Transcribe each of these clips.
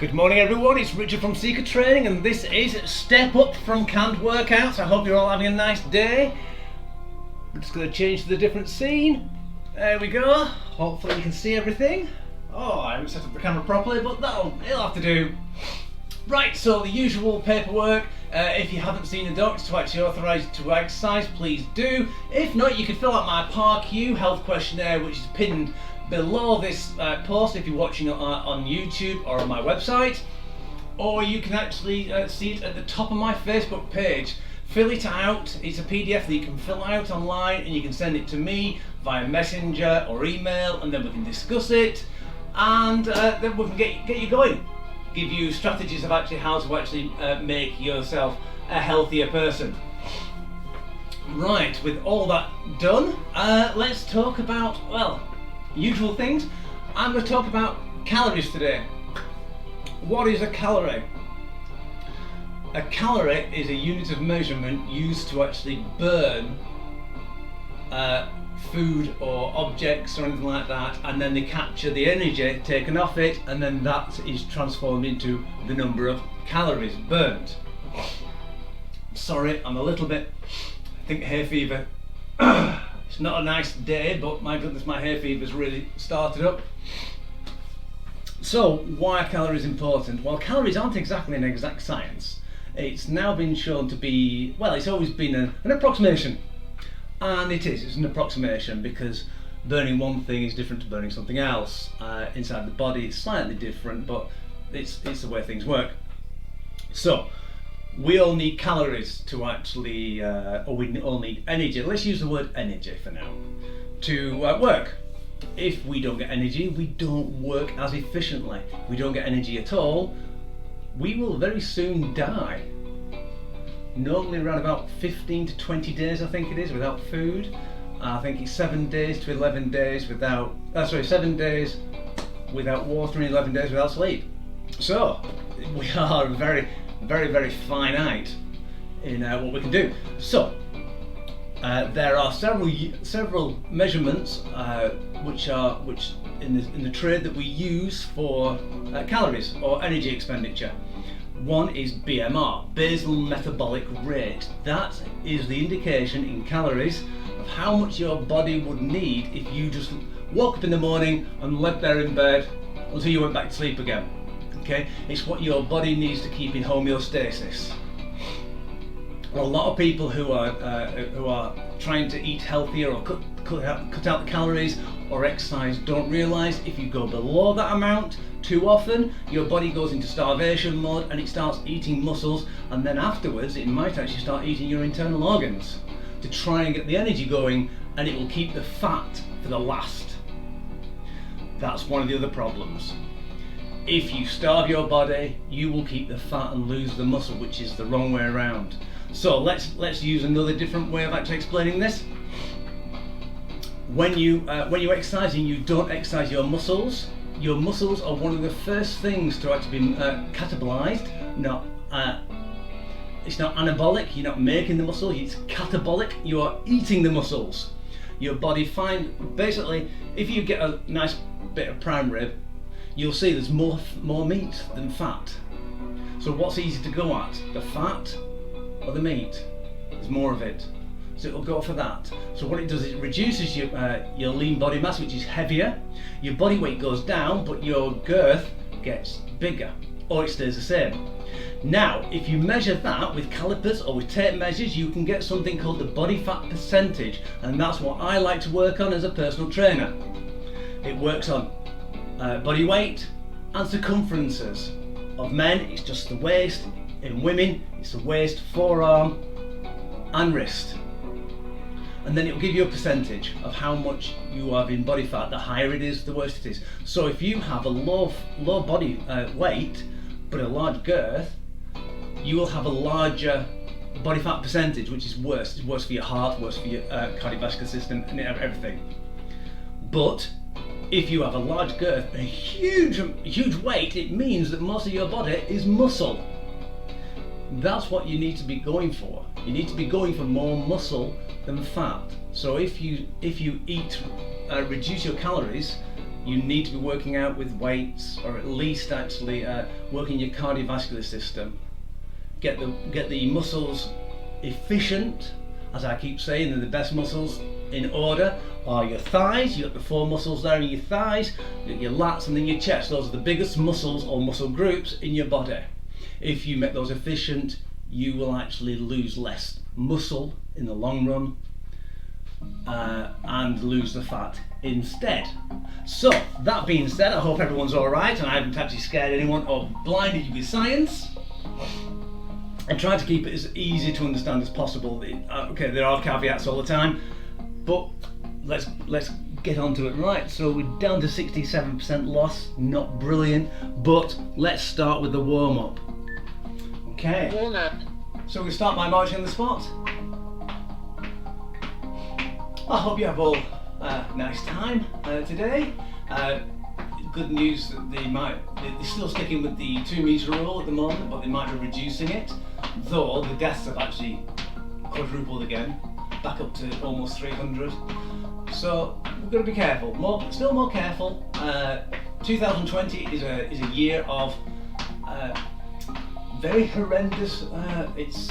Good morning everyone, it's Richard from Seeker Training and this is Step Up from Canned Workouts. I hope you're all having a nice day. We're just going to change to the different scene. There we go. Hopefully you can see everything. Oh, I haven't set up the camera properly, but it'll have to do. Right, so the usual paperwork. If you haven't seen a doctor to actually authorise you to exercise, please do. If not, you can fill out my PARQ health questionnaire, which is pinned below this post if you're watching it on YouTube or on my website, or you can actually see it at the top of my Facebook page. Fill it out. It's a PDF that you can fill out online and you can send it to me via Messenger or email, and then we can discuss it, and then we can get you going. Give you strategies of actually how to actually make yourself a healthier person. Right, with all that done, let's talk about, well, usual things. I'm going to talk about calories today. What is a calorie? A calorie is a unit of measurement used to actually burn food or objects or anything like that, and then they capture the energy taken off it, and then that is transformed into the number of calories burnt. Sorry, I'm a little bit, I think, hay fever. It's not a nice day, but my goodness, my hay fever's really started up. So, why are calories important? Well, calories aren't exactly an exact science. It's now been shown to be, well, it's always been an approximation. And it's an approximation because burning one thing is different to burning something else. Inside the body it's slightly different, but it's the way things work. So, we all need calories to actually, or we all need energy. Let's use the word energy for now, to work. If we don't get energy, we don't work as efficiently. If we don't get energy at all, we will very soon die. Normally around about 15 to 20 days, I think it is, without food. I think it's 7 days to 11 days without, 7 days without water and 11 days without sleep. So, we are very, very finite in what we can do. So, there are several measurements which in the trade that we use for calories or energy expenditure. One is BMR, basal metabolic rate. That is the indication in calories of how much your body would need if you just woke up in the morning and lay there in bed until you went back to sleep again. Okay, it's what your body needs to keep in homeostasis. A lot of people who are trying to eat healthier or cut out the calories or exercise don't realise if you go below that amount too often, your body goes into starvation mode and it starts eating muscles, and then afterwards it might actually start eating your internal organs to try and get the energy going, and it will keep the fat for the last. That's one of the other problems. If you starve your body, you will keep the fat and lose the muscle, which is the wrong way around. So let's use another different way of actually explaining this. When you're exercising, you don't exercise your muscles. Your muscles are one of the first things to actually be catabolized. It's not anabolic, you're not making the muscle, it's catabolic, you are eating the muscles. Your body basically, if you get a nice bit of prime rib, you'll see there's more meat than fat. So what's easy to go at? The fat or the meat? There's more of it. So it'll go for that. So what it does is it reduces your lean body mass, which is heavier. Your body weight goes down, but your girth gets bigger, or it stays the same. Now, if you measure that with calipers or with tape measures, you can get something called the body fat percentage, and that's what I like to work on as a personal trainer. It works on body weight and circumferences. Of men, it's just the waist. In women, it's the waist, forearm, and wrist. And then it will give you a percentage of how much you have in body fat. The higher it is, the worse it is. So if you have a low body weight but a large girth, you will have a larger body fat percentage, which is worse. It's worse for your heart, worse for your cardiovascular system, and everything. But if you have a large girth and a huge weight, it means that most of your body is muscle. That's what you need to be going for. You need to be going for more muscle than fat. So if you reduce your calories you need to be working out with weights, or at least actually working your cardiovascular system. Get the muscles efficient, as I keep saying. They're the best muscles in order are your thighs. You've got the 4 muscles there in your thighs, your lats, and then your chest. Those are the biggest muscles or muscle groups in your body. If you make those efficient, you will actually lose less muscle in the long run and lose the fat instead. So that being said, I hope everyone's alright and I haven't actually scared anyone or blinded you with science. And trying to keep it as easy to understand as possible. Okay, there are caveats all the time, but let's get onto it. Right, so we're down to 67% loss, not brilliant, but let's start with the warm-up. Okay, so we start by marching on the spot. I hope you have all a nice time today. Good news that they're still sticking with the 2 metre rule at the moment, but they might be reducing it, though the deaths have actually quadrupled again, back up to almost 300. So we've got to be careful, still more careful. 2020 is a year of very horrendous. It's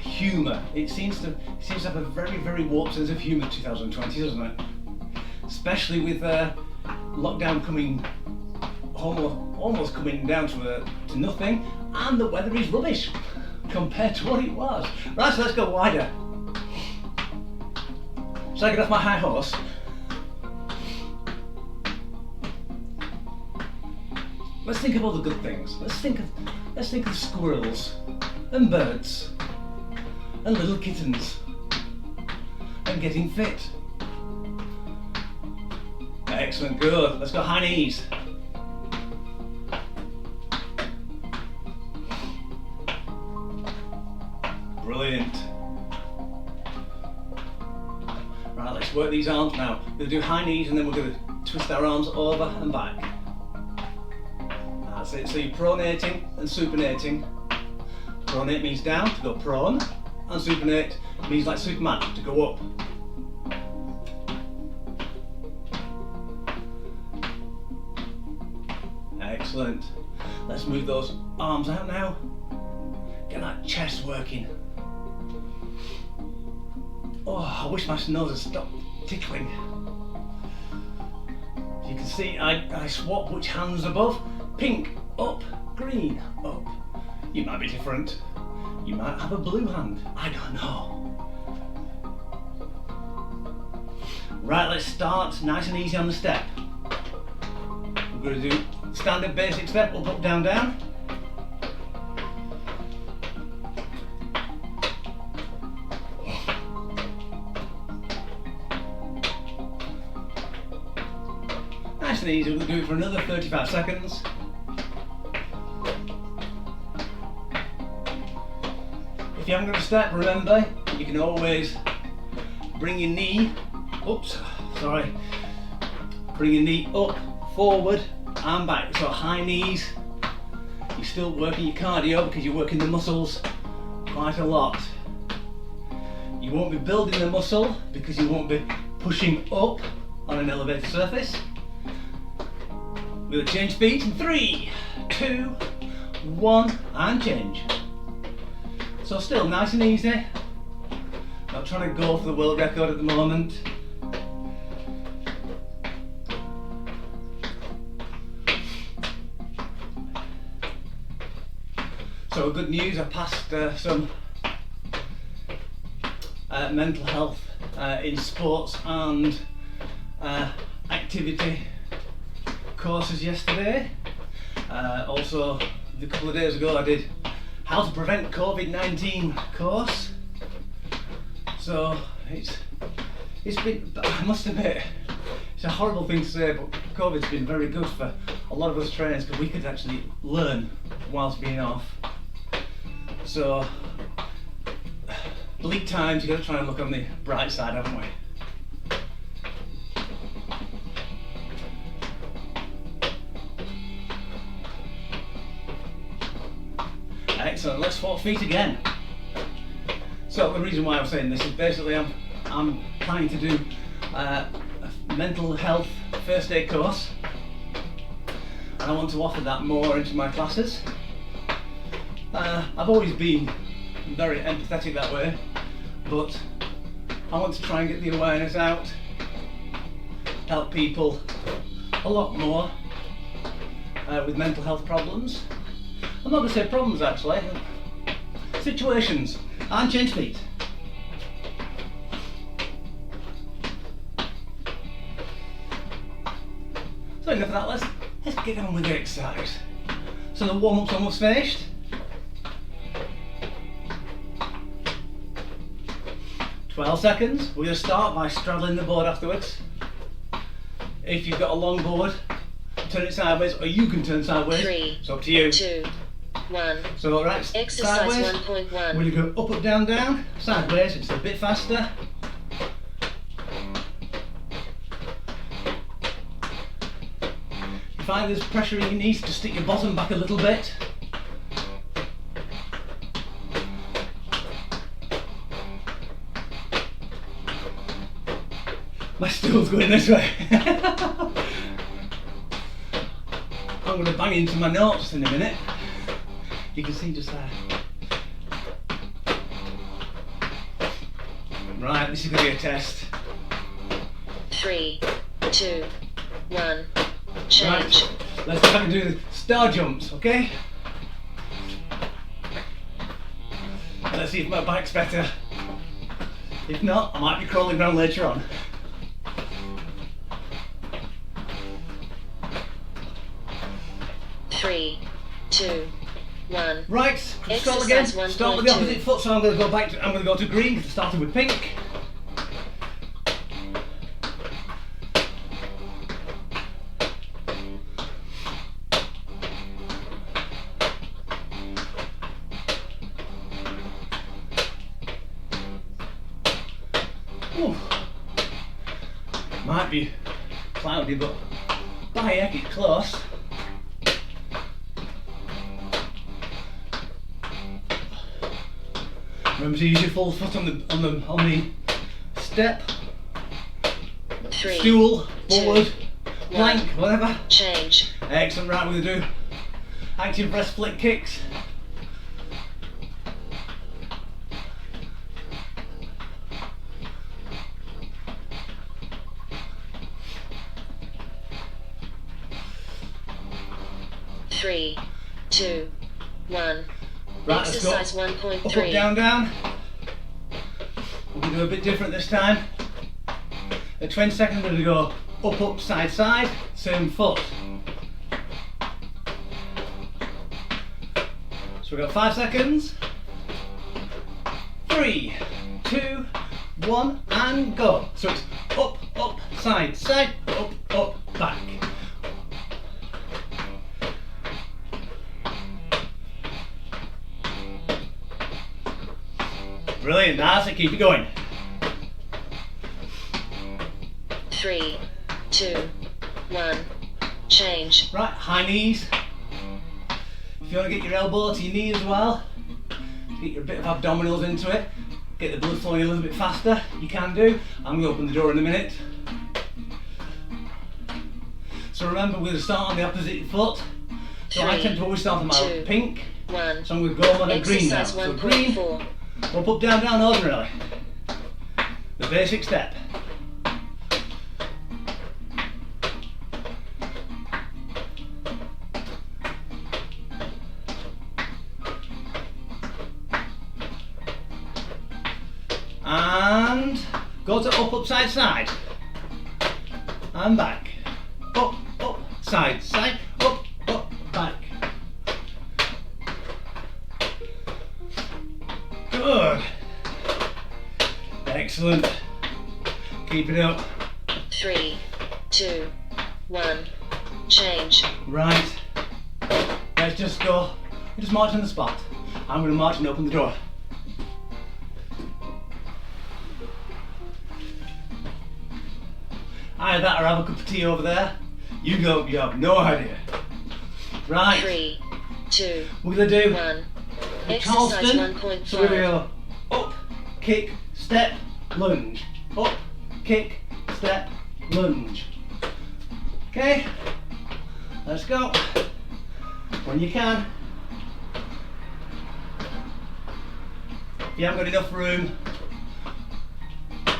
humour. It seems to have a very, very warped sense of humour. 2020, doesn't it? Especially with lockdown coming almost coming down to nothing, and the weather is rubbish compared to what it was. Right, so let's go wider. Shall I get off my high horse? Let's think of all the good things. Let's think of squirrels and birds and little kittens and getting fit. Excellent, good. Let's go high knees. Brilliant. Right, let's work these arms now. We're going to do high knees and then we're going to twist our arms over and back. That's it. So you're pronating and supinating. Pronate means down, to go prone, and supinate means like Superman, to go up. Excellent. Let's move those arms out now. Get that chest working. Oh, I wish my nose had stopped tickling. You can see I swap which hand's above. Pink, up, green, up. You might be different. You might have a blue hand. I don't know. Right, let's start nice and easy on the step. We're going to do standard basic step, up, down, down. Nice and easy, we'll do it for another 35 seconds. If you haven't got a step, remember, you can always bring your knee, bring your knee up, forward and back. So high knees, you're still working your cardio because you're working the muscles quite a lot. You won't be building the muscle because you won't be pushing up on an elevated surface. We'll change speed in 3, 2, 1 and change. So still nice and easy. Not trying to go for the world record at the moment. So good news, I passed some mental health in sports and activity courses yesterday. Also, a couple of days ago I did how to prevent COVID-19 course. So it's been, I must admit, it's a horrible thing to say, but COVID's been very good for a lot of us trainers because we could actually learn whilst being off. So, bleak times, you've got to try and look on the bright side, haven't we? Excellent, let's 4 feet again. So the reason why I'm saying this is basically I'm planning to do a mental health first aid course and I want to offer that more into my classes. I've always been very empathetic that way, but I want to try and get the awareness out, help people a lot more with mental health problems. I'm not going to say problems actually, situations, and change feet. So enough of that, let's get on with the exercise. So the warm-up's almost finished. "12 seconds. We're going to start by straddling the board afterwards. If you've got a long board, turn it sideways, or you can turn sideways. 3, it's up to you. 2, 1. So right, Exercise sideways. 1.1. We're going to go up, up, down, down. Sideways, it's a bit faster. If you find there's pressure in your knees, just stick your bottom back a little bit. My stool's going this way. I'm going to bang into my notes in a minute. You can see just there. Right, this is going to be a test. 3, 2, 1. Change. Right, let's try and do the star jumps, okay? Let's see if my back's better. If not, I might be crawling around later on. Three, 2, 1. Right, start again. Start with the opposite foot, so I'm going to go back to, I'm going to go to green because it started with pink. Ooh. Might be cloudy, but by heck, it's close. Remember to use your full foot on the step, 3, stool, forward, 2, plank, 1. whatever. Change. Excellent. Right, we're going to do active breast flick kicks. Three, 2, 1. Right, Exercise let's go. 1.3. Up, up, down, down. We're going to do a bit different this time. At 20 seconds, we're going to go up, up, side, side, same foot. So we've got 5 seconds. 3, 2, 1, and go. So it's up, up, side, side, up, up, back. Brilliant, that's it, keep it going. 3, 2, 1. Change. Right, high knees. If you want to get your elbow to your knee as well, get your bit of abdominals into it, get the blood flowing a little bit faster, you can do. I'm going to open the door in a minute. So remember, we're going to start on the opposite foot. So I tend to always start on my pink. 1. So I'm going to go on a green now. So green, up, up, down, down, ordinarily. The basic step. And go to up, up, side, side. And back. Up, up, side, side, up, up, back. Good. Excellent. Keep it up. 3, 2, 1. Change. Right. Let's just go. We just march on the spot. I'm going to march and open the door. Either that or have a cup of tea over there. You go, you have no idea. Right. 3, 2, We're going to do 1. Charleston. Exercise 1.5. So we're going to go up, kick, step, lunge. Up, kick, step, lunge. Okay? Let's go. When you can. If you haven't got enough room,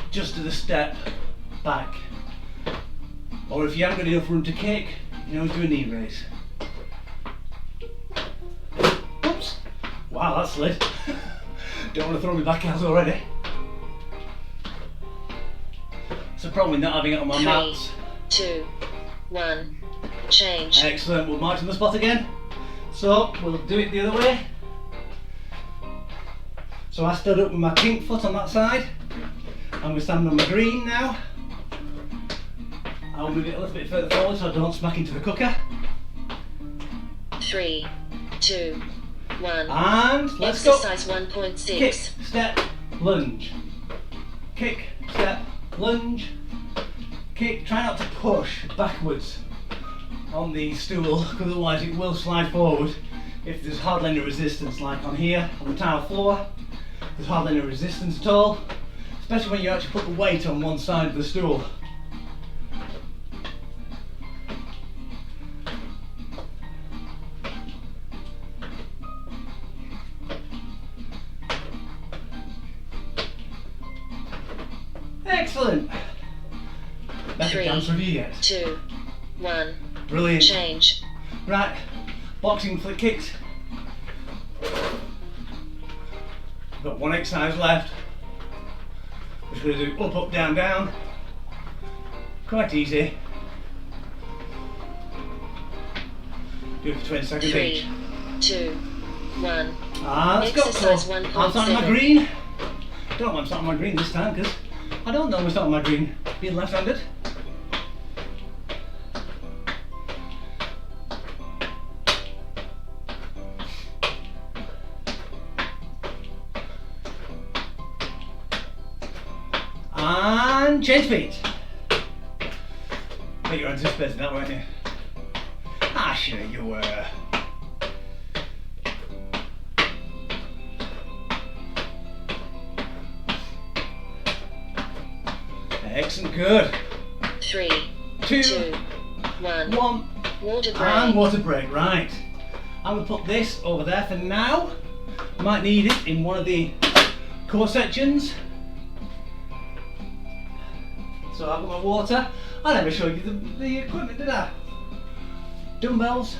just do the step back. Or if you haven't got enough room to kick, you can always do a knee raise. Oops. Wow, that slid. Don't want to throw me back out already. It's a problem with not having it on my 3, mats. 2, 1, change. Excellent, we'll march on the spot again. So, we'll do it the other way. So I stood up with my pink foot on that side. And we're standing on my green now. I'll move it a little bit further forward so I don't smack into the cooker. 3, 2, 1. And let's Exercise go. 1.6. Kick, step, lunge. Kick, step, lunge. Kick, try not to push backwards on the stool, because otherwise it will slide forward if there's hardly any resistance, like on here, on the tile floor. There's hardly any resistance at all, especially when you actually put the weight on one side of the stool. Excellent! Better 3, dance review yet. 2, 1. Brilliant. Change. Right, boxing flick kicks. Got one exercise left. We're just going to do up, up, down, down. Quite easy. Do it for 20 seconds 3, each. 2, 1. Let's go. Exercise So, 1.7. I'm starting my green. Don't know why I'm starting my green this time, because I don't normally start my green being left-handed. And change speed. Bet you're anticipating that, weren't you? Ah, sure you were. Excellent, good. 3, 2, 2, 1. 1, Water break. and water break, right. I'm going to put this over there for now. Might need it in one of the core sections. So I've got my water. I never showed you the equipment, did I? Dumbbells.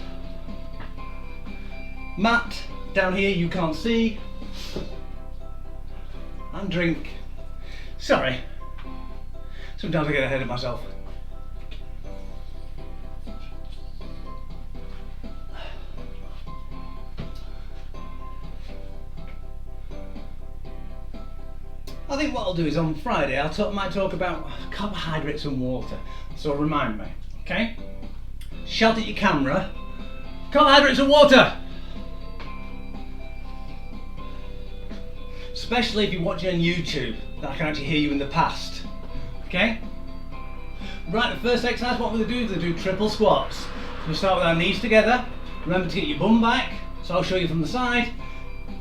Mat down here you can't see. And drink. Sorry. Sometimes I get ahead of myself. I think what I'll do is on Friday might talk about carbohydrates and water. So remind me, okay? Shout at your camera, carbohydrates and water! Especially if you're watching on YouTube, that I can actually hear you in the past. Okay? Right, the first exercise, what we're going to do is do triple squats. We'll start with our knees together. Remember to get your bum back. So I'll show you from the side.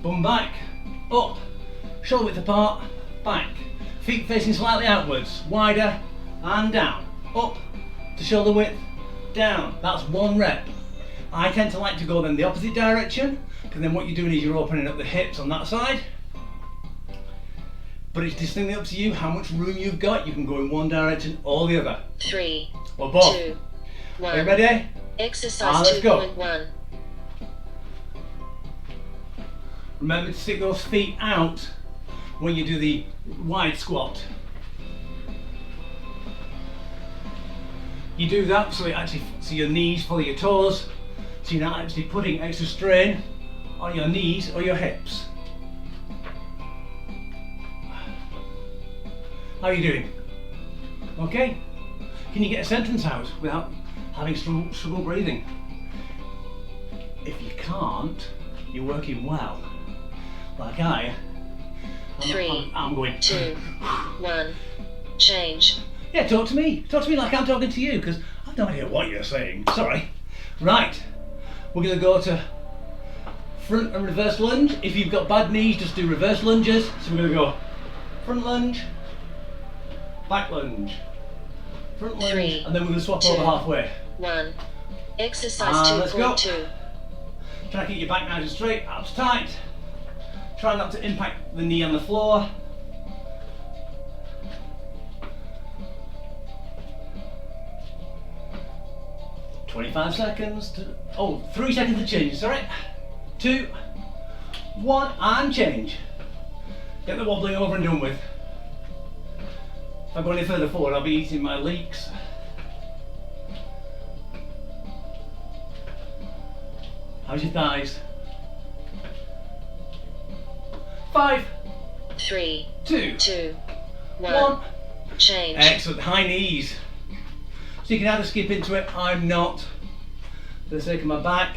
Bum back, up, shoulder width apart, back. Feet facing slightly outwards, wider, and down. Up to shoulder width, down. That's one rep. I tend to like to go then the opposite direction, because then what you're doing is you're opening up the hips on that side. But it's distinctly up to you how much room you've got. You can go in one direction or the other. 3, Or both. 2, 1. Are you ready? Exercise Let's go. 2.1. Remember to stick those feet out when you do the wide squat. You do that so your knees follow your toes, so you're not actually putting extra strain on your knees or your hips. How are you doing? Okay? Can you get a sentence out without having struggle breathing? If you can't, you're working well. Like I'm 3, going 2, 1. Change. Yeah, talk to me. Talk to me like I'm talking to you, because I've no idea what you're saying. Sorry. Right. We're going to go to front and reverse lunge. If you've got bad knees, just do reverse lunges. So we're going to go front lunge, back lunge, front lunge, 3, and then we're going to swap 2, over halfway. 1. Exercise Let's go. 2.2. Try to keep your back nice and straight, abs tight. Try not to impact the knee on the floor. "25 seconds to, 3 seconds to change, sorry. 2, 1, and change. Get the wobbling over and done with. If I go any further forward, I'll be eating my leeks. How's your thighs? 5, 3, 2, 2, 1. 1. Change. Excellent. High knees. So you can either skip into it. I'm not, for the sake of my back.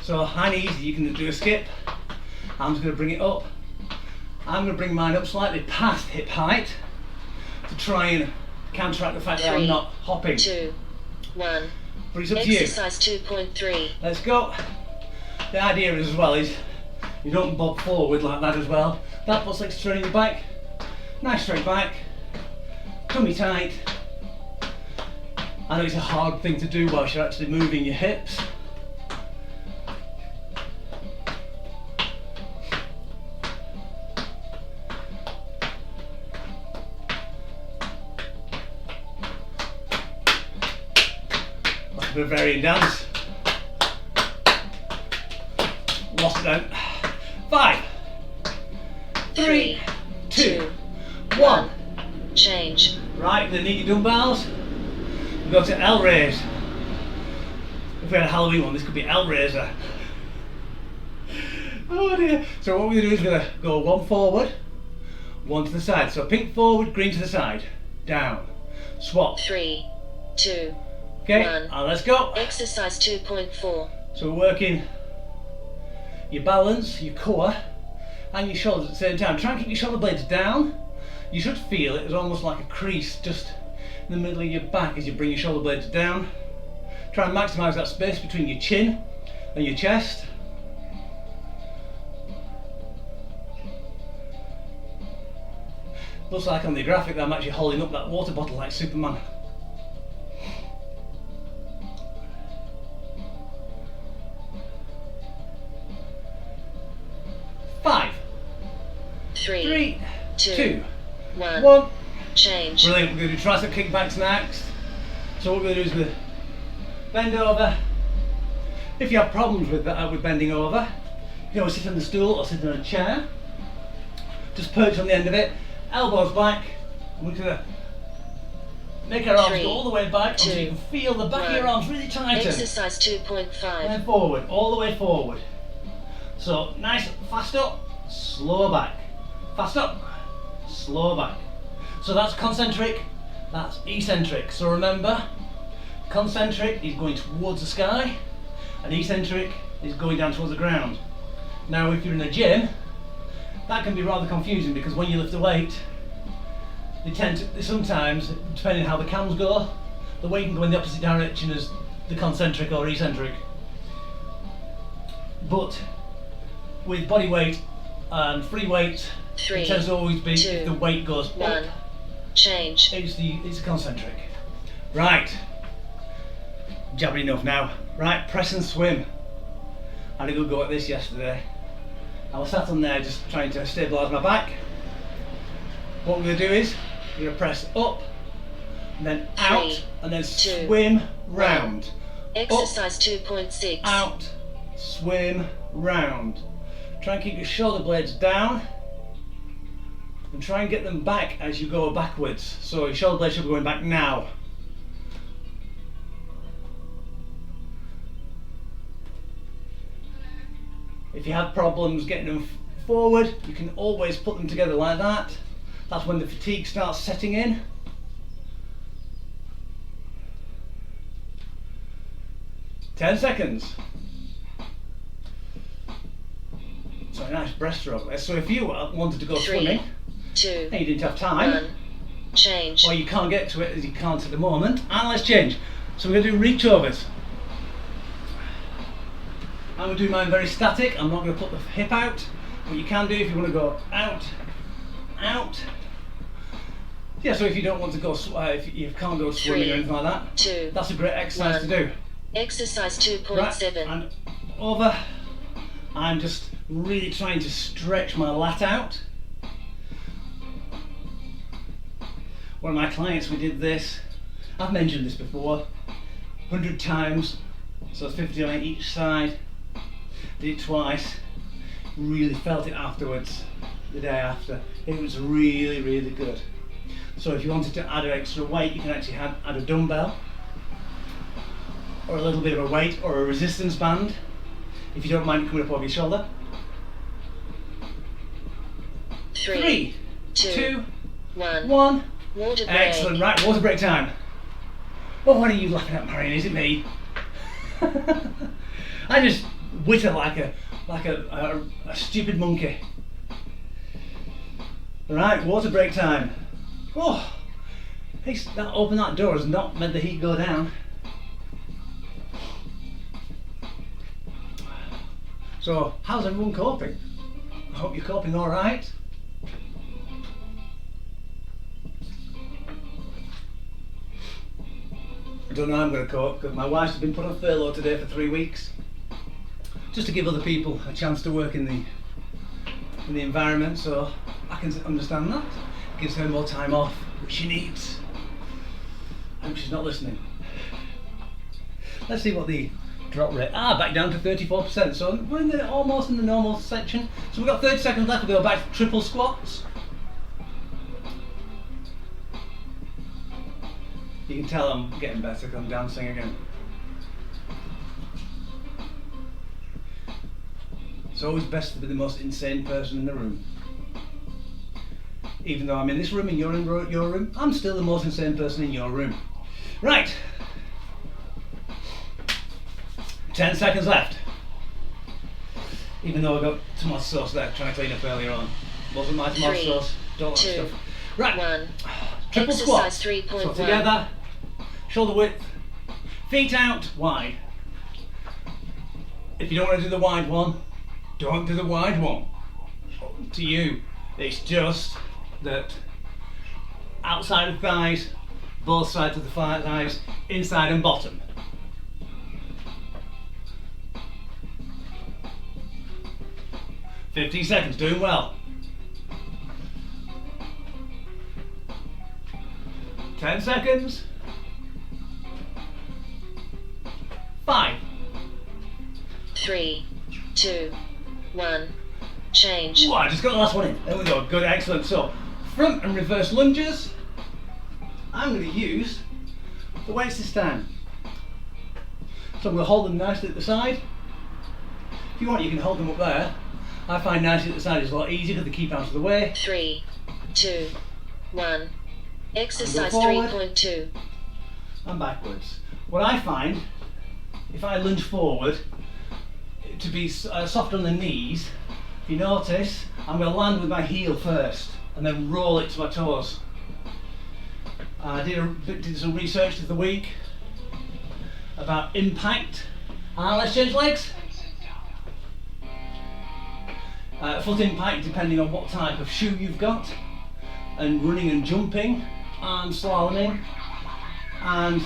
So high knees, you can do a skip. I'm just going to bring it up. I'm going to bring mine up slightly past hip height to try and counteract the fact that I'm 3, not hopping. 2, 1. But it's up to you. Exercise 2.3. Let's go. The idea is as well is you don't bob forward like that as well. That puts extra strain in your back. Nice straight back. Tummy tight. I know it's a hard thing to do whilst you're actually moving your hips. Like a Bavarian dance. Lost it then. 5, 3, 2, 1. Change. Right, the knee dumbbells. We go to L raise. If we had a Halloween one, this could be L raiser. Oh dear. So what we're going to do is we're going to go 1 forward, 1 to the side. So pink forward, green to the side. Down. Swap. 3, 2, Okay, 1. and let's go. Exercise 2.4. So we're working your balance, your core, and your shoulders at the same time. Try and keep your shoulder blades down. You should feel it as almost like a crease just in the middle of your back as you bring your shoulder blades down. Try and maximise that space between your chin and your chest. Looks like on the graphic that I'm actually holding up that water bottle like Superman. Five, 3, 2, 1. 1. Change. Brilliant. We're going to do tricep kickbacks next. So what we're going to do is we bend over. If you have problems with that, with bending over, you can always sit on the stool or sit on a chair. Just perch on the end of it, elbows back, and we're going to make our arms go all the way back until you can feel the back of your arms really tighten. Exercise 2.5. And forward, all the way forward. So nice, fast up, slow back. Fast up, slow back. So that's concentric, that's eccentric. So remember, concentric is going towards the sky, and eccentric is going down towards the ground. Now if you're in a gym, that can be rather confusing because when you lift a weight, they tend to, sometimes, depending on how the cams go, the weight can go in the opposite direction as the concentric or eccentric. But with body weight and free weight, 3, it tends to always be 2, if the weight goes 1. up, Change. it's concentric. Right, jabbing enough now. Right, press and swim. I had a good go at this yesterday. I was sat on there just trying to stabilise my back. What we're going to do is, we're going to press up, and then out, 3, and then 2, swim round. Exercise 2.6. Out, swim round. Try and keep your shoulder blades down, and try and get them back as you go backwards. So your shoulder blades should be going back now. If you have problems getting them forward, you can always put them together like that. That's when the fatigue starts setting in. Ten seconds. So a nice breaststroke there. So if you wanted to go 3, swimming, 2, and you didn't have time, 1. Change. or you can't get to it as you can't at the moment, and let's change. So we're going to do reach overs. I'm going to do mine very static. I'm not going to put the hip out, but you can do if you want to go out, out. Yeah, so if you don't want to go, if you can't go swimming 3, or anything like that, 2, that's a great exercise 1. to do. Exercise Right, 2.7. and over. I'm just really trying to stretch my lat out. One of my clients, we did this. I've mentioned this before. 100 times, so it's 50 on each side. Did it twice. Really felt it afterwards, the day after. It was really, really good. So if you wanted to add an extra weight, you can actually add a dumbbell, or a little bit of a weight, or a resistance band, if you don't mind coming up over your shoulder. 3, 2, 1. Water break. Excellent. Right, water break time. Well, what are you laughing at, Marion? Is it me? I just witter like a stupid monkey. Right, water break time. Oh, open that door has not made the heat go down. So, how's everyone coping? I hope you're coping all right. I don't know how I'm going to cope because my wife's been put on furlough today for 3 weeks, just to give other people a chance to work in the environment. So I can understand that. It gives her more time off, which she needs. I hope she's not listening. Let's see what the drop rate. Back down to 34%. So we're almost in the normal section. So we've got 30 seconds left. We'll go back to triple squats. You can tell I'm getting better because I'm dancing again. It's always best to be the most insane person in the room. Even though I'm in this room and you're in your room, I'm still the most insane person in your room. Right. 10 seconds left. Even though I got tomato sauce there, trying to clean up earlier on. Wasn't my tomato sauce. Don't like stuff. Right. 1. Triple squats. Exercise 3.1. So together, shoulder width, feet out, wide. If you don't want to do the wide one, don't do the wide one. To you, it's just that outside of thighs, both sides of the thighs, inside and bottom. "15 seconds, doing well. 10 seconds. 5. 3, 2, 1. Change. Ooh, I just got the last one in. There we go. Good, excellent. So, front and reverse lunges. I'm going to use the weights this time. So I'm going to hold them nicely at the side. If you want, you can hold them up there. I find nicely at the side is a lot easier because they keep out of the way. 3, 2, 1. Exercise forward. 3.2. And backwards. What I find, if I lunge forward, to be soft on the knees, if you notice, I'm going to land with my heel first and then roll it to my toes. I did some research the week about impact. Let's change legs. Foot impact depending on what type of shoe you've got, and running and jumping and slaloming, and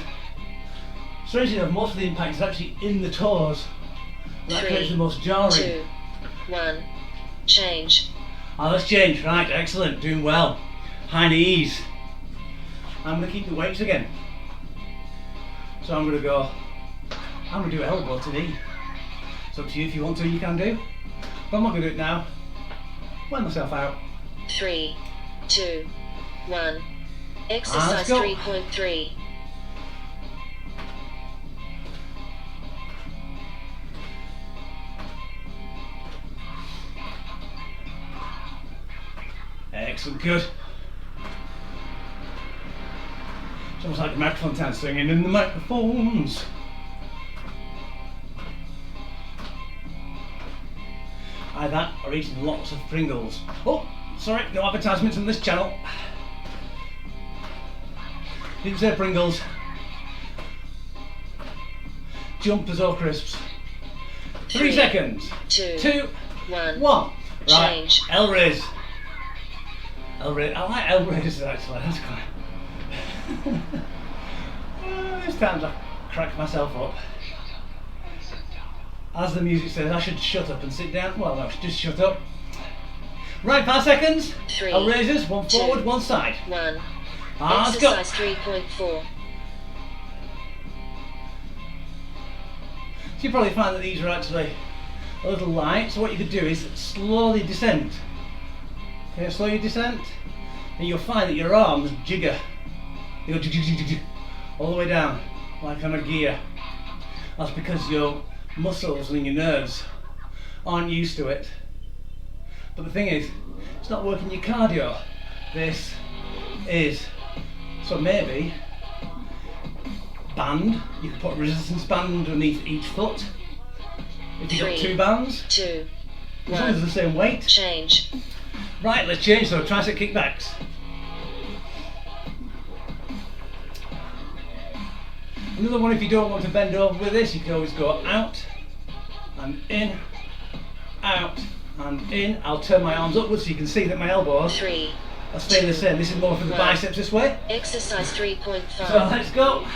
strangely enough most of the impact is actually in the toes. That creates the most jarring. 2, 1. Change. Let's change. Right, excellent, doing well. High knees. I'm going to keep the weights again. So I'm going to do elbow to knee. It's up to you. If you want to, you can do. But I'm not going to do it now. Wear myself out. 3, 2, 1. Exercise 3.3. Excellent, good. It's almost like the microphone time, singing in the microphones. Either that or eating lots of Pringles. Oh, sorry, no advertisements on this channel. Didn't say Pringles. Jumpers or crisps. 3 seconds. 2, 1. Right, Change. L raise. L raise. I like L raises actually. That's quite. This time I crack myself up. as the music says, I should shut up and sit down. Well, no, just shut up. Right, 5 seconds. 3, I'll raise us, one 2, forward, one side. 1. Let's go. Exercise 3.4. So you probably find that these are actually a little light. So what you could do is slowly descend. Okay, slow your descent, and you'll find that your arms jigger. They go jig, jig, jig, jig, jig, all the way down, like on a gear. That's because your muscles and your nerves aren't used to it. But the thing is, it's not working your cardio. This is, so maybe band, you can put a resistance band underneath each foot. If you've got 2 bands, 2, as long as they're the same weight. change. Right, let's change, so tricep kickbacks. Another one, if you don't want to bend over with this, you can always go out and in, out and in. I'll turn my arms upwards so you can see that my elbows 3, are staying the same. This is more for the 1. biceps this way. Exercise 3.5. So let's go.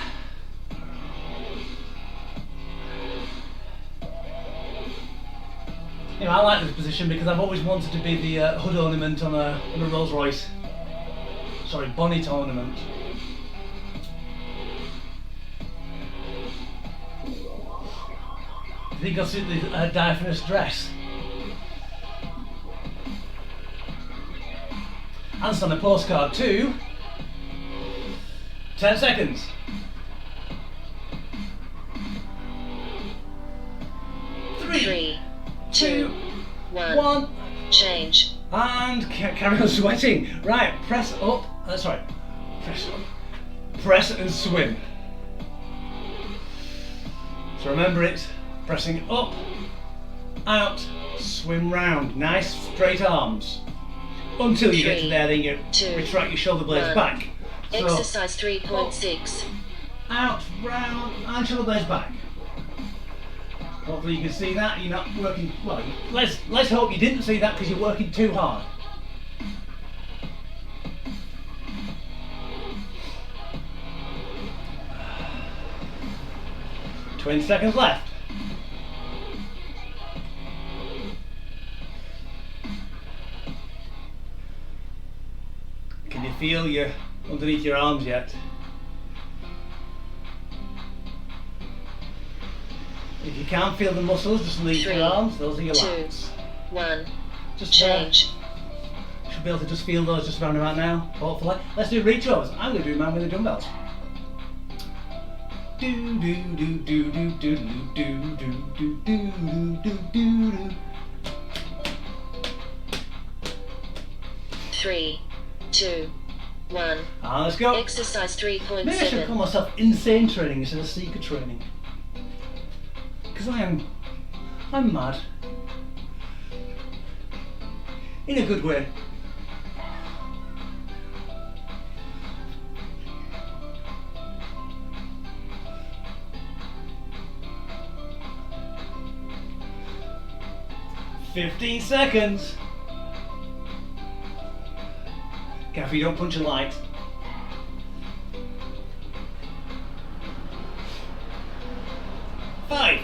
You know, I like this position because I've always wanted to be the hood ornament on a Rolls Royce. Sorry, bonnet ornament. I think I'll suit the diaphanous dress. And on a postcard too. 10 seconds. 3, 2, 1. 1. Change. And carry on sweating. Right, press up. Press up. Press and swim. So remember it. Pressing up, out, swim round. Nice straight arms. Until you get to there, then you 2, retract your shoulder blades 1. back. So Exercise 3.6. out, round, and shoulder blades back. Hopefully you can see that. You're not working, well, let's hope you didn't see that because you're working too hard. $20 seconds left. Can you feel your underneath your arms yet? If you can't feel the muscles, just leave 3, your arms. Those are your 2, lats. 1. Just Change. should be able to just feel those just around about now. Hopefully, let's do reach overs. I'm going to do mine with the dumbbells. Do do do do do do do do do do do do do. 3, 2, 1. Let's go. Exercise Maybe I should 3.7. call myself insane training instead of seeker training. Because I'm mad. In a good way. "15 seconds. Careful you don't punch a light. 5,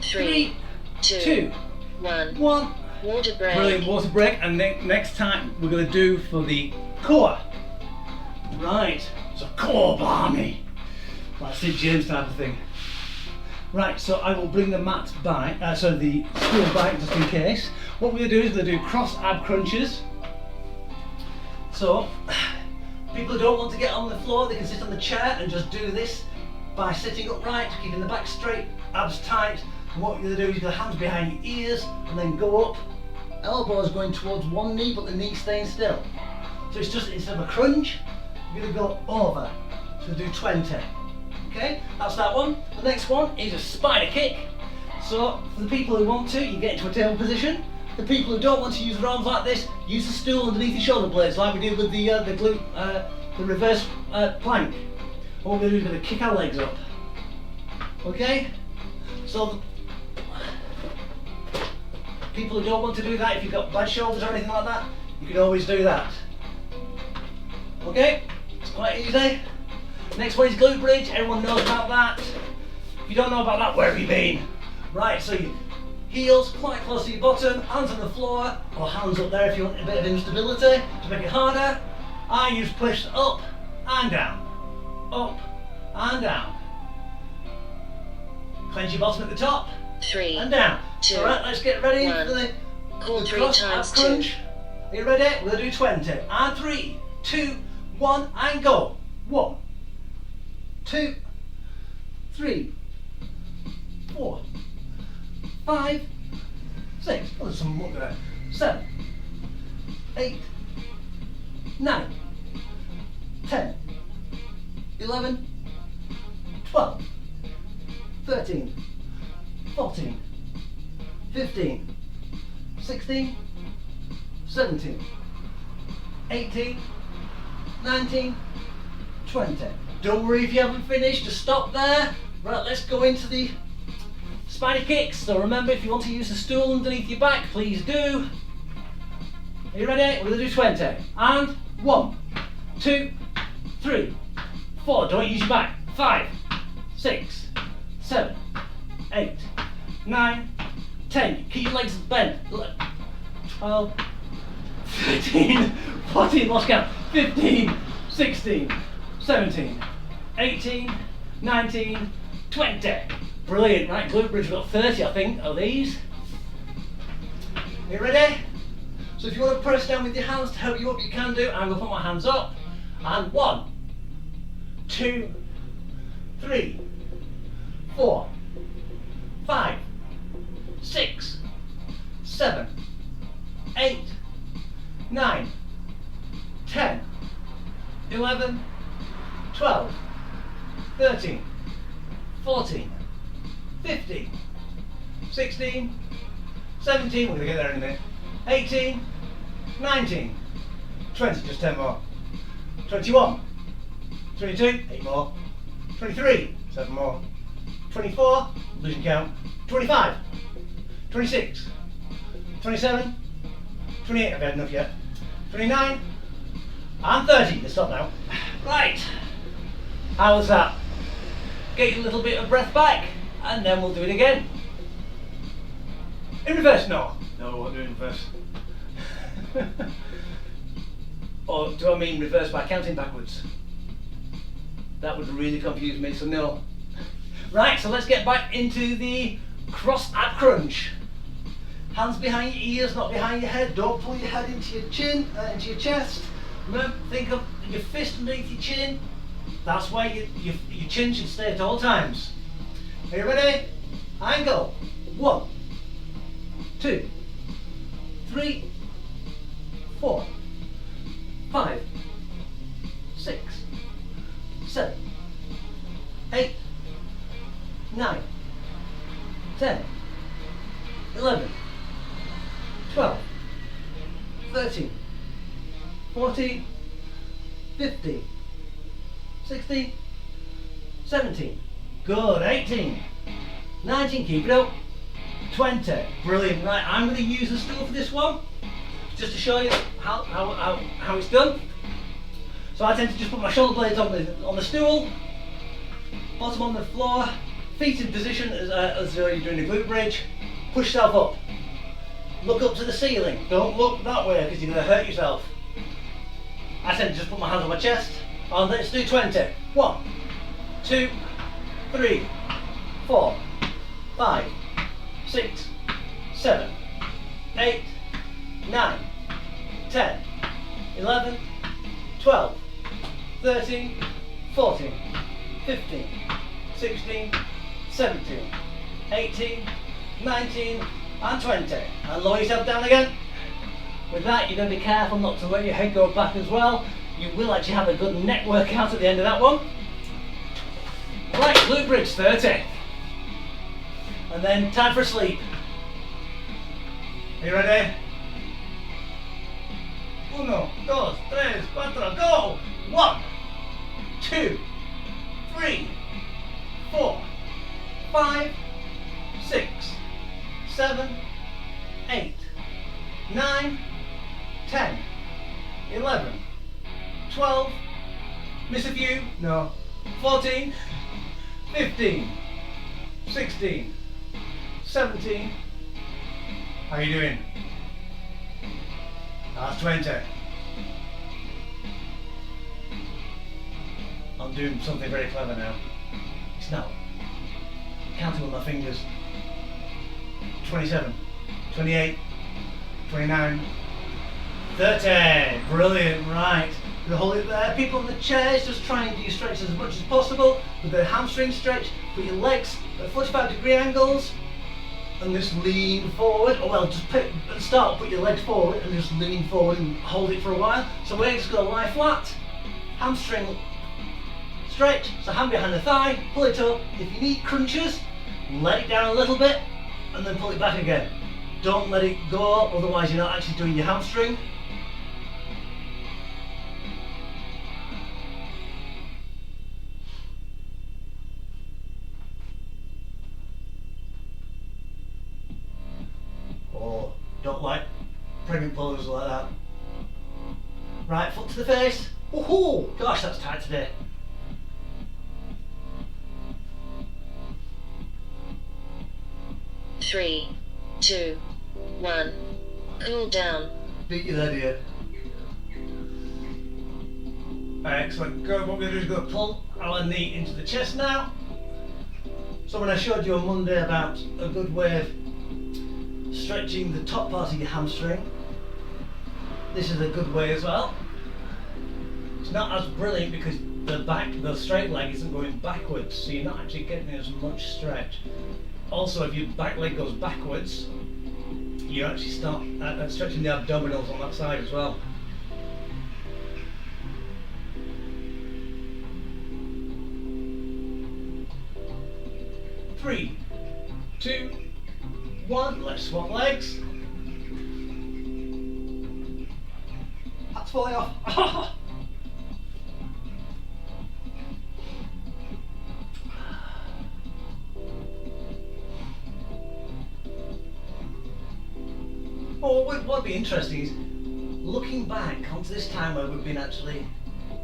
3, 2, 2, 1. 1. Water break. Brilliant, water break, and next time we're going to do for the core. Right, so core blarney. Like Sid James type of thing. Right, so I will bring the mat back, the stool back just in case. What we're going to do is we're going to do cross ab crunches. So, people who don't want to get on the floor, they can sit on the chair and just do this by sitting upright, keeping the back straight, abs tight. And what you're going to do is you're going to hands behind your ears and then go up. Elbows going towards one knee, but the knee staying still. So it's just, instead of a crunch, you're going to go over. So do 20. Okay, that's that one. The next one is a spider kick. So for the people who want to, you get into a table position. The people who don't want to use their arms like this, use the stool underneath your shoulder blades, like we did with the glute, the reverse plank. What we're going to do is we're going to kick our legs up. Okay? So people who don't want to do that, if you've got bad shoulders or anything like that, you can always do that. Okay? It's quite easy. Next one is glute bridge. Everyone knows about that. If you don't know about that, where have you been? Right, so your heels quite close to your bottom, hands on the floor, or hands up there if you want a bit of instability to make it harder. And you just push up and down, up and down. Clench your bottom at the top, 3, and down. 2, Alright, let's get ready 1. for the Hold 3 cross times ab 2. crunch. Are you ready? We're going to do 20. And 3, 2, 1, and go. 1, 2, 3, 4, 5, 6. Oh, there's some more there. 7, 8, 9, 10, 11, 12, 13, 14, 15, 16, 17, 18, 19, 20. Don't worry if you haven't finished, just stop there. Right, let's go into the spider kicks. So remember, if you want to use the stool underneath your back, please do. Are you ready? We're going to do 20. And 1, 2, 3, 4. Don't use your back. 5, 6, 7, 8, 9, 10. Keep your legs bent. 12, 13, 14, lost count. 15, 16, 17, 18, 19, 20. Brilliant. Right, glute bridge, we've got 30, I think, of these. Are you ready? So if you want to press down with your hands to help you up, you can do. I'm going to put my hands up. And 1, 2, 3, 4, 5, 6, 7, 8, 9, 10, 11, 12, 13, 14, 15, 16, 17, we're going to get there in a minute, 18, 19, 20, just 10 more, 21, 22, 8 more, 23, 7 more, 24, losing count, 25, 26, 27, 28, I've had enough yet, 29, and 30, let's stop now. Right, how was that? Get a little bit of breath back, and then we'll do it again. In reverse, no. No, I won't do it in reverse. Or do I mean reverse by counting backwards? That would really confuse me, so no. Right, so let's get back into the cross ab crunch. Hands behind your ears, not behind your head. Don't pull your head into your chin, into your chest. Remember, think of your fist underneath your chin. That's where your chin should stay at all times. Are you ready? Angle. 1, 2, 3, 4, 5, 6, 7, 8, 9, 10, 11, 12, 13, 14, 15, 16, 17, good, 18, 19, keep it up, 20, brilliant. Right, I'm going to use the stool for this one, just to show you how it's done. So I tend to just put my shoulder blades on the stool, bottom on the floor, feet in position as though you're doing a glute bridge, push yourself up, look up to the ceiling, don't look that way because you're going to hurt yourself. I tend to just put my hands on my chest, and let's do 20. 1, 2, 3, 4, 5, 6, 7, 8, 9, 10, 11, 12, 13, 14, 15, 16, 17, 18, 19, and 20. And lower yourself down again. With that, you're going to be careful not to let your head go back as well. You will actually have a good neck workout at the end of that one. Right, glute bridge 30. And then time for a sleep. Are you ready? 1, 2, 3, 4, go! 1, 2, 3, 4, 5, 6, 7, 8, 9, 10, 11, 12, miss a few, no, 14, 15, 16, 17. How are you doing? That's 20. I'm doing something very clever now. It's now counting with my fingers. 27, 28, 29, 30. Brilliant, right. You hold it there. People in the chairs, just try and do your stretches as much as possible with the hamstring stretch. Put your legs at 45-degree angles and just lean forward. Or well, just put your legs forward and just lean forward and hold it for a while. So we're just going to lie flat, hamstring stretch, so hand behind the thigh, pull it up. If you need crunches, let it down a little bit and then pull it back again. Don't let it go, otherwise you're not actually doing your hamstring. Oh, don't like pregnant poses like that. Right, foot to the face. Woohoo! Gosh, that's tight today. Three, two, one. Cool down. Beat you there, dear. Excellent. Good. What we're going to do is go pull our knee into the chest now. So when I showed you on Monday about a good way of stretching the top part of your hamstring, this is a good way as well. It's not as brilliant because the straight leg isn't going backwards, so you're not actually getting as much stretch. Also, if your back leg goes backwards, you actually start stretching the abdominals on that side as well. Three, two, one. Let's swap legs. That's falling off. Oh, what would be interesting is looking back onto this time where we've been actually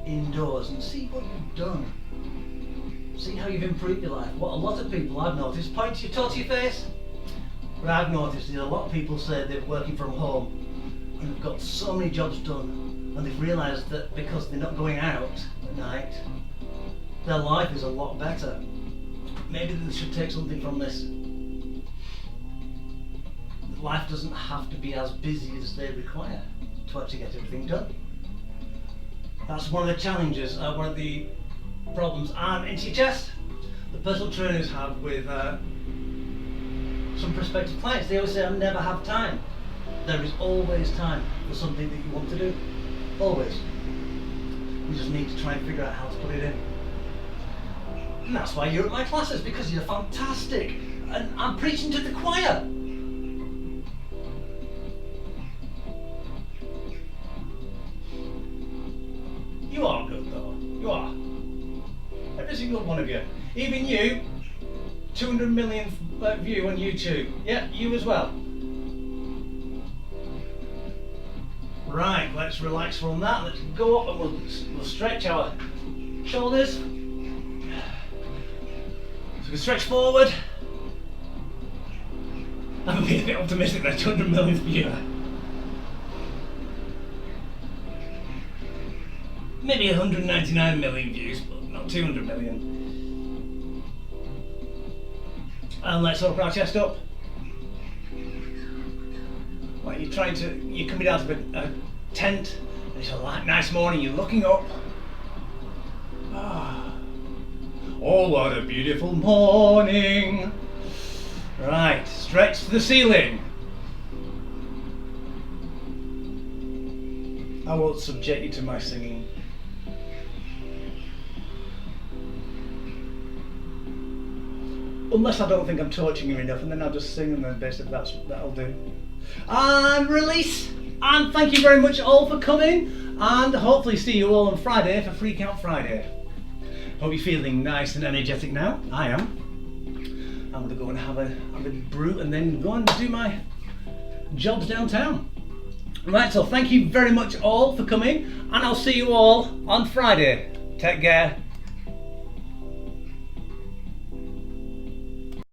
indoors and see what you've done. See how you've improved your life. What a lot of people I've noticed, point your toe to your face. What I've noticed is a lot of people say they're working from home and they've got so many jobs done and they've realised that because they're not going out at night, their life is a lot better. Maybe they should take something from this. Life doesn't have to be as busy as they require to actually get everything done. That's one of the challenges, one of the problems arm into your chest the personal trainers have with some prospective clients. They always say, I never have time. There is always time for something that you want to do. Always. You just need to try and figure out how to put it in. And that's why you're at my classes, because you're fantastic. And I'm preaching to the choir. You are good though. You are. Every single one of you. Even you, 200 million view on YouTube. Yeah, you as well. Right, let's relax from that. Let's go up and we'll stretch our shoulders. So we can stretch forward. I'm being a bit optimistic there, 200 millionth viewer. Maybe 199 million views, but not 200 million. And let's open our chest up. Like you're coming out of a tent, and it's a nice morning, you're looking up. Oh, what a beautiful morning. Right, stretch to the ceiling. I won't subject you to my singing. Unless I don't think I'm torturing you enough, and then I'll just sing, and then basically that'll do. And release. And thank you very much all for coming, and hopefully see you all on Friday for Freak Out Friday. Hope you're feeling nice and energetic now. I am. I'm going to go and have a brew and then go and do my jobs downtown. Right, so thank you very much all for coming, and I'll see you all on Friday. Take care.